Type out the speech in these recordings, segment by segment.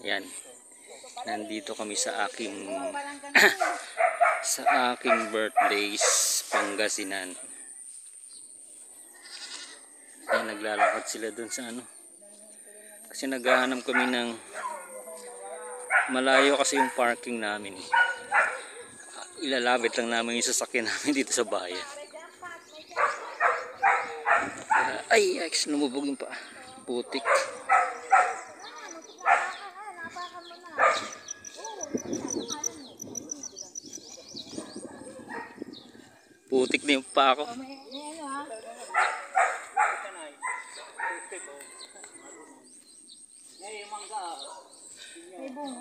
Yan. Nandito kami sa aking sa aking birthdays, Pangasinan. Yan, naglalakad sila dun sa ano. Kasi naghahanap kami ng malayo kasi yung parking namin. Ilalapit lang namin yung sasakyan namin dito sa bayan. Ay, lumubog yung pa. Putik. Putik na yung pa ako.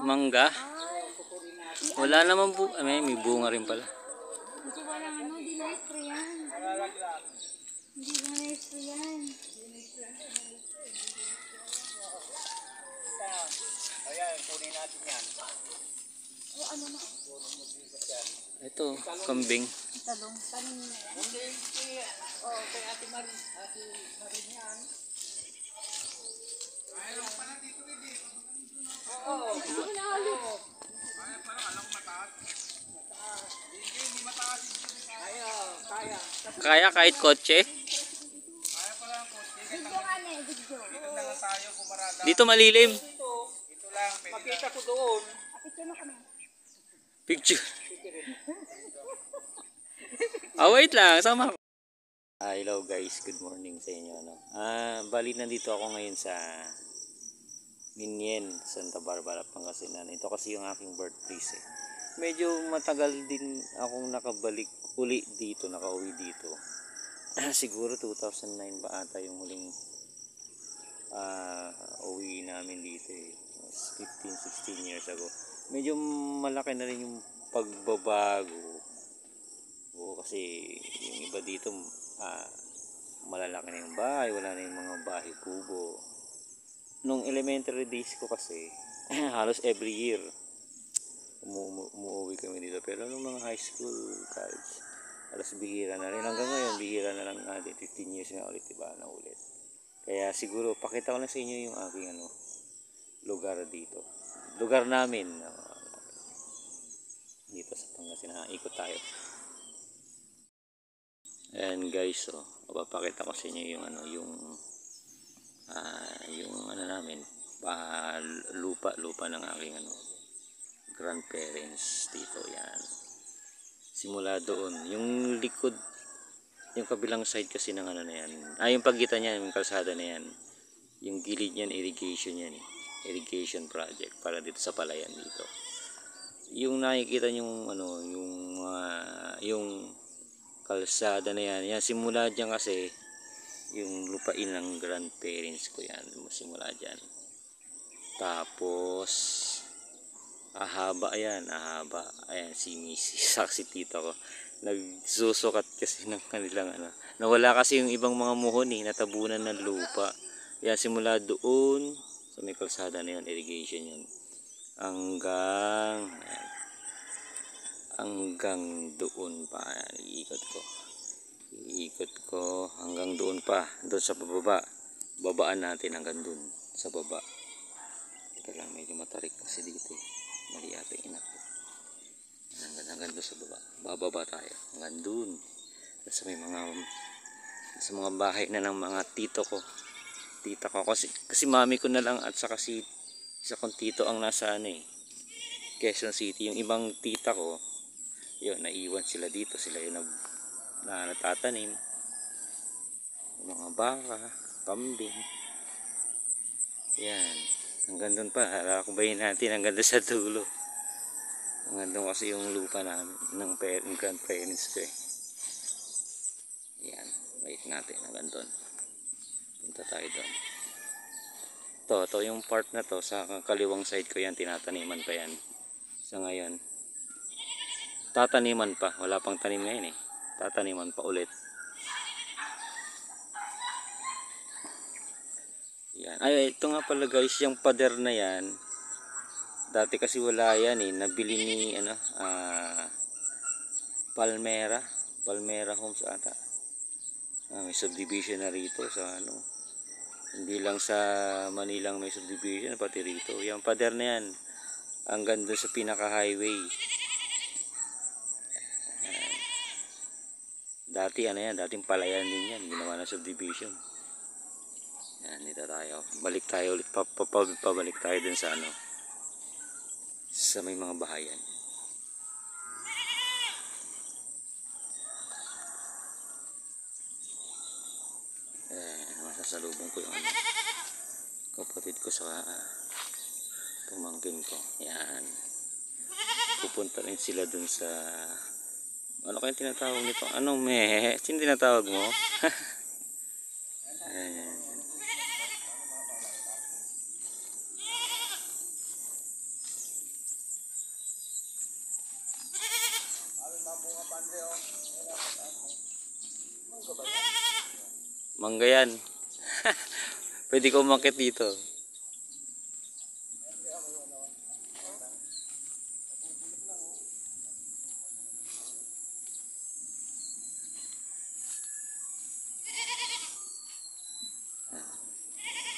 Mangga? Wala naman may bunga rin pala. Kasi walang ano, di na-spray yan. Hindi na na-spray yan. Ayan, kunin natin yan. O ano na? Ito, kambing. Talong. Tanim na yan. Kay Ate Marin yan. Ayaw pa na dito dito. Oo. Parang alam mataas. Hindi mataas dito. Kaya. Kaya kahit kotse? Kaya pala ang kotse. Video nga na eh, video. Dito na lang tayo kumarada. Dito malilim. Dito lang. Makita ko doon. Picture mo kami. Picture. Wait lang, sama ko. Hello guys, good morning sa inyo. Bali nandito ako ngayon sa Minien, Santa Barbara, Pangasinan. Ito kasi yung aking birthplace eh. Medyo matagal din akong nakabalik uli dito, nakauwi dito. Siguro 2009 ba ata yung huling uwi namin dito eh. 15-16 years ago. Medyo malaki na rin yung pagbabago. Kasi yung iba dito malalaki na yung bahay, wala na yung mga bahay kubo. Nung elementary days ko kasi halos every year umuwi kami dito, pero nung mga high school, college, halos bihira na rin. Hanggang ngayon bihira na lang natin, 15 years nga ulit, diba, na ulit. Kaya siguro pakita ko na sa inyo yung aking lugar dito, lugar namin dito sa Pangasinan. Ikot tayo. Ayan guys, papakita ko sa inyo yung yung namin, lupa ng aking grandparents dito. Yan, simula doon yung likod, yung kabilang side kasi ng na yan, yung pagitan niya, yung kalsada na yan, yung gilid niyan, irrigation yan irrigation project para dito sa palayan dito. Yung nakikita yung yung kalsada na yan, simula dyan kasi yung lupain ng grandparents ko yan, simula dyan. Tapos ahaba, ayan si Mrs. Saksi tito ko nagsusukat kasi ng kanilang nawala kasi yung ibang mga muhon natabunan ng lupa. Yan, simula doon sa may kalsada na yan, irrigation yan, hanggang doon pa. Iikot ko hanggang doon pa, doon sa babaan natin hanggang doon sa baba. Teka lang, medyo matarik kasi dito mali yata yung inak ko. Hanggang doon sa bababa tayo hanggang doon sa may mga bahay na ng mga tita ko kasi mami ko na lang at saka si isa kong tito ang nasa Quezon City. Yung ibang tita ko yun, naiwan sila dito, sila yung natatanim yung mga baka, kambing. Yan, hanggang doon pa, kubayin natin hanggang doon sa dulo. Hanggang doon kasi yung lupa namin ng grandparents ko eh. Yan, wait natin hanggang doon, punta tayo doon. Ito yung part na to sa kaliwang side ko, yan tinataniman pa yan sa ngayon. Tataniman pa, wala pang tanim ngayon eh, tataniman pa ulit. Yan, ito nga pala guys, yung pader na yan dati kasi wala yan nabili ni Palmera Homes ata. May subdivision na rito sa Hindi lang sa Manilang may subdivision, pati rito. Yung pader na yan, hanggang doon sa pinaka-highway. Dati ano yan, dating palayan din yan, ginawa na subdivision. Yan, dito tayo. Balik tayo ulit, pabalik tayo dun sa ano, sa may mga bahayan. Masasalubong ko yung ano, kapatid ko sa pamangkin ko. Yan. Pupunta rin sila dun sa, ano kayong tinatawag nito? Anong mehe? Sino tinatawag mo? Ayan. Mangga yan. Pwede ko umakit dito.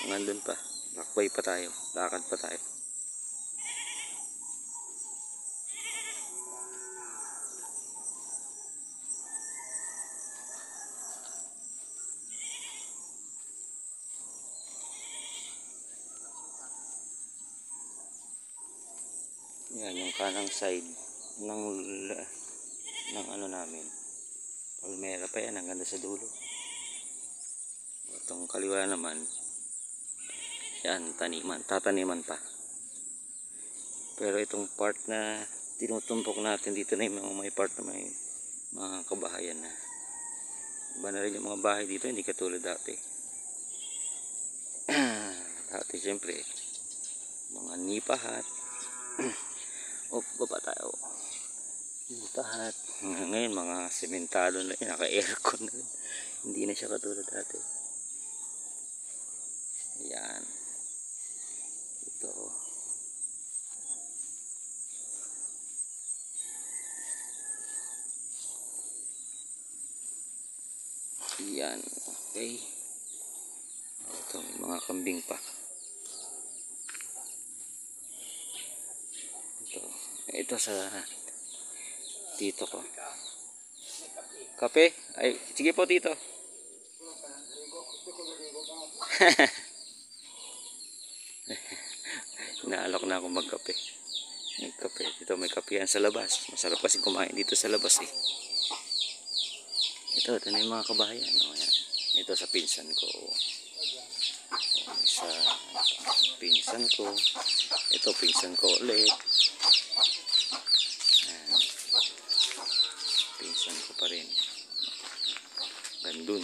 Nandun pa. Lakbay pa tayo. Lakad pa tayo. Yan yung kanang side ng ano namin. Palmera pa yan hanggang sa dulo. Itong kaliwa naman, yan taniman, tataniman pa. Pero itong part na tinutumpok natin dito na yung may part na may mga kabahayan na. Iba na rin yung mga bahay dito, hindi katulad dati. Dati siyempre mga nipahat. O baba tayo. Nipahat. Ngayon mga sementado na yun, naka-aircon na rin. Hindi na siya katulad dati. Ayan. Ito. Ayan. Okay. Ito, may mga kambing pa. Ito sa tito ko. Kape? Ay, sige po tito. Naalok na ako magkape. Nagkape. Dito may kape yan sa labas. Masarap kasi kumain dito sa labas eh. Ito na yung mga kabahayan. O, yan. Ito sa pinsan ko. Sa pinsan ko. Ito pinsan ko ulit. Pinsan ko pa rin. Gandun.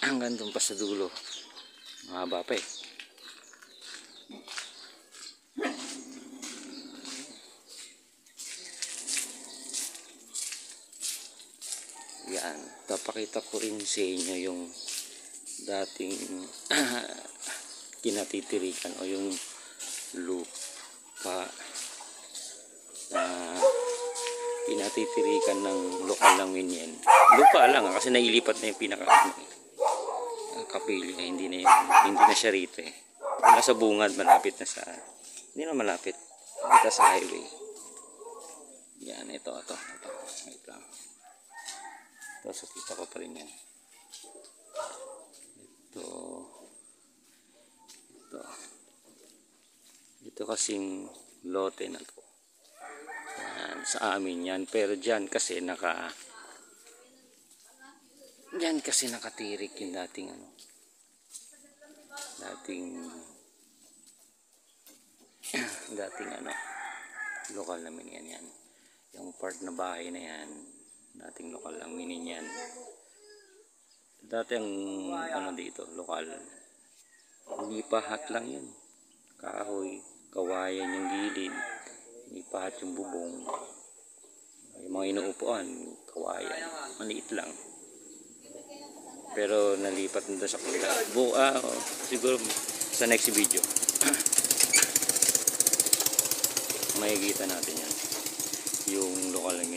Ang gandun pa sa dulo. Mahaba pa eh. Yan. Papakita ko rin sa inyo yung dating kinatitirikan o yung lupa na pinatitirikan ng lokal ng Minyan. Lupa lang kasi nailipat na yung pinaka kapilya, hindi na siya rito eh. Nasa bungad, malapit na sa, hindi na malapit, dito sa highway. Yan, ito. Wait lang. Ito, so kita ko pa rin yan. Ito kasing lote na to. Yan, sa amin yan. Pero dyan kasi nakatirik yung dating lokal namin yan. Yung part na bahay na yan, dating lokal namin yan. Dati ang dito, lokal. Nipahat lang yun. Kahoy, kawayan yung gilid. Nipahat yung bubong. Yung mga inuupuan, kawayan. Maliit lang. Pero nalipat na sa kanila. Siguro sa next video. Makikita natin yan. Yung lokal na